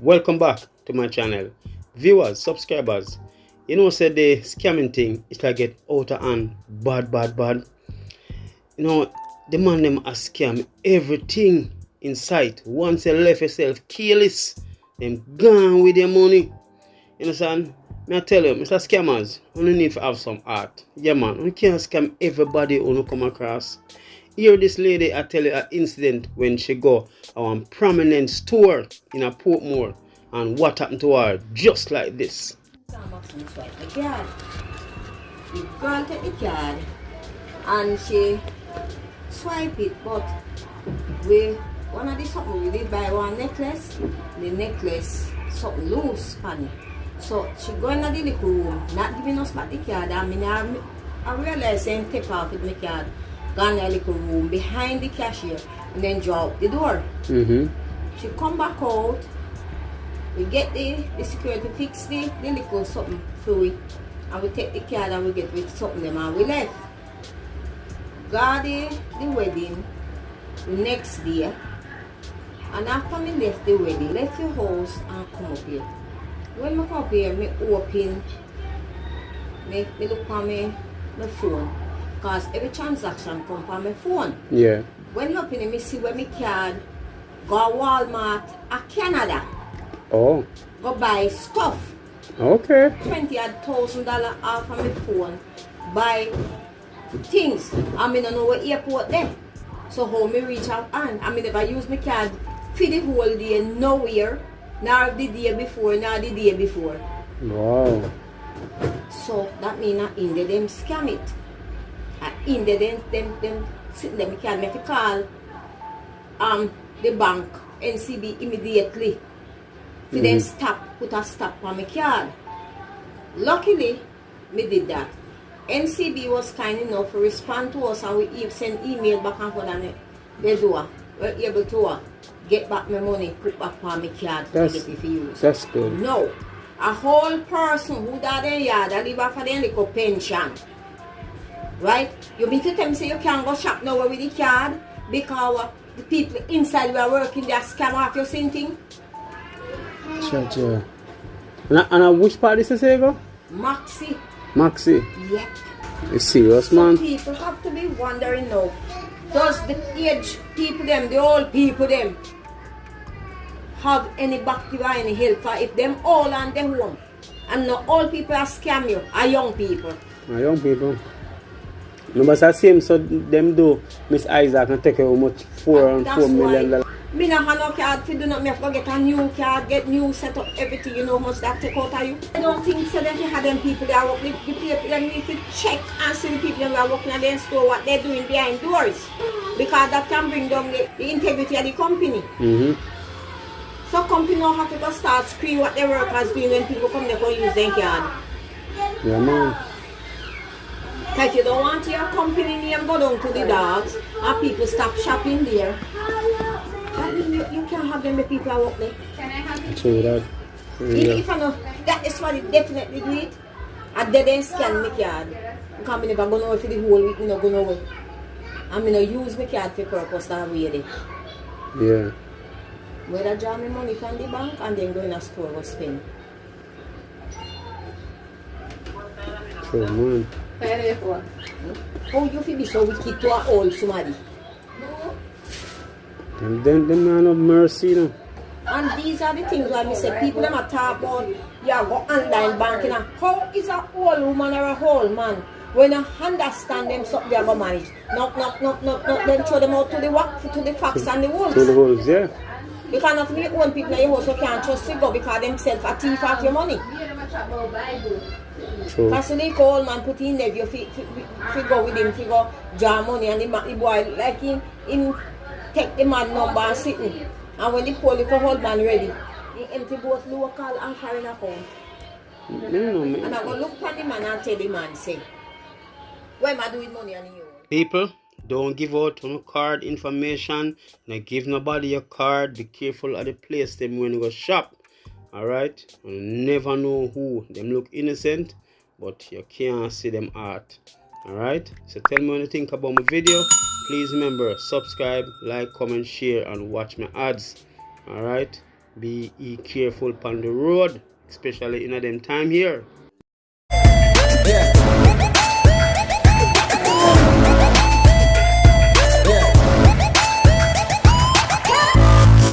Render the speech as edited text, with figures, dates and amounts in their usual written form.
Welcome back to my channel. Viewers, subscribers, you know said the scamming thing is like get out of hand bad. You know, the man them a scam everything in sight. Once you left yourself careless, them gone with your money. You understand? Me I tell you, Mr. Scammers, you need to have some art. Yeah man, you can't scam everybody who you come across. Here this lady, I tell you an incident when she go a one prominent store in a Portmore, and what happened to her just like this. Swipe the card. The girl take the card and she swipe it, but we one of the something we did buy one necklace, the necklace something loose pan. So she go in the little room, not giving us back the card. I realize saying take off with my card, go in the little room behind the cashier and then draw out the door. She come back out. We get the security fix the little something through it, and we take the card and we get with something them and we left. Got the wedding the next day, and after me left the wedding, left the house and come up here. When I come up here, me open, me look on my phone, cause every transaction come on my phone. Yeah. When I open it, me see where my card go Walmart a Canada. Oh. Go buy stuff. Okay. $20,000 off of my phone. Buy things. I mean, I know what airport there. So how me reach out and I mean, if I use my card for the whole day, nowhere, nor the day before, nor the day before. Wow. So that means I in there them scam it. I in there them sitting there, me can make a call the bank NCB immediately. For them put a stop on my card. Luckily, me did that. NCB was kind enough to respond to us and we send email back and forth and they do it. We're able to get back my money, put back on my card for get it for use. That's good. No. A whole person who died in yard that live off of their little pension. Right? You mean to tell me say you can't go shop now with the card because the people inside who are working they are scam off your same thing? Sure. And which part is this go? Maxi. Yep. You serious, man? People have to be wondering now. Does the age people them, the old people them, have any bacteria or any help for if them all on their home? And not all people are scam you, are young people. Young people. No, but the same, so them do. Miss Isaac can take how much? $4 million. Me no have no card for do not me have to get a new card, get new set up everything, you know how much that take out of you. I don't think so that you have them people that work the people them need to check and see the people that are working at their store what they're doing behind doors. Because that can bring down the integrity of the company. So company now have to go start screen what their workers doing when people come there to use their card. Yeah man. Like you don't want your company name go down to the dogs and people stop shopping there. I mean, you can't have them the people that work there. Can I have it? True that. If I know, that is what it definitely do it. I didn't scan my card. Because I never go nowhere for the whole week, I go nowhere. I mean, I use my card for purpose that way there. Yeah. Where I draw my money from the bank and then go in a store go spend. True man. How you feel be so wicked to a old somebody? Them man of mercy, you know. And these are the things where I say people them are talk about go online banking. How is a old woman or a old man when I understand them something they are going to manage? Not then throw them out to the fox and the wolves. To the wolves, yeah. You cannot be own people in your house who can't trust to go because themselves are thief of your money. True. Because the old man put in there you go with him to go draw money and the boy like him take the man number and sitting. And when the poor little old man ready, he empty both local and foreign account. And I go look at the man and tell the man, say, what am I doing money on you? People, don't give out no card information. Don't give nobody your card. Be careful of the place them when you go shop. Alright? You never know who. Them look innocent, but you can't see them art. Alright? So tell me what you think about my video. Please remember, subscribe, like, comment, share, and watch my ads. Alright? Be careful on the road, especially in a them time here.